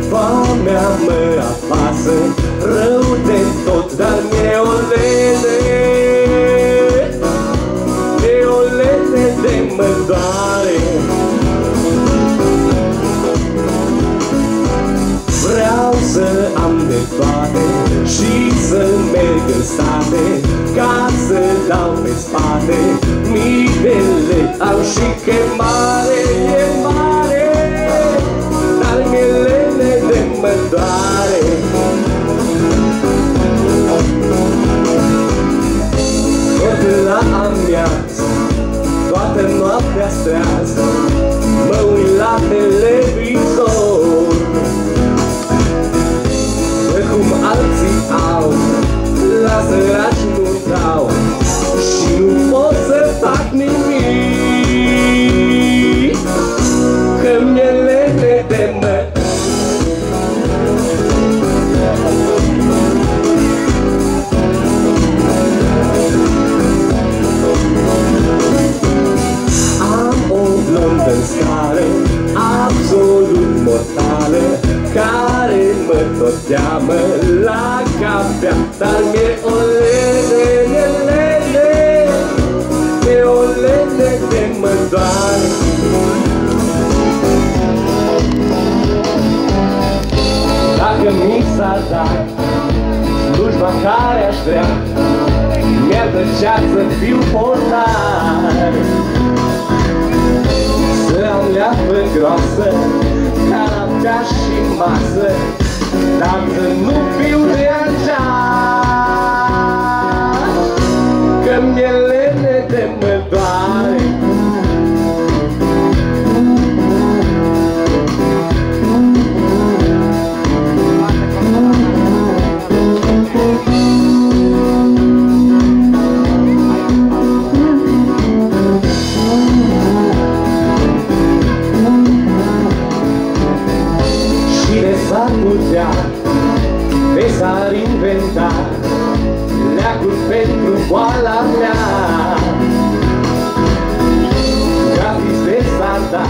Foamea mă apasă, rău de tot, dar mi-e o lene, e o lene de mă doare. Vreau să am de toate și să merg în state, ca să dau pe spate mii de lei. Am și chemare, e mare, dar mi-e lene de mă doare. Tot la amiază, toată noaptea strează, mă uit la televizor, văd cum alții au, la săraci nu dau și nu pot să fac nimic, că mi-e lene de mă. În scară absolut mortală, care mă tot cheamă la cafea, dar mi-e o lene, mi-e o lene de mă doare. Dacă mi s-ar da slujba care aș vrea, mi-ar plăcea să fiu portar, să am leapă groasă, canapea și masă, dar să nu fiu de aceea, că mi-e lene de mă doare. Te s-ar inventa leacuri pentru boala mea, gratis de s-ar da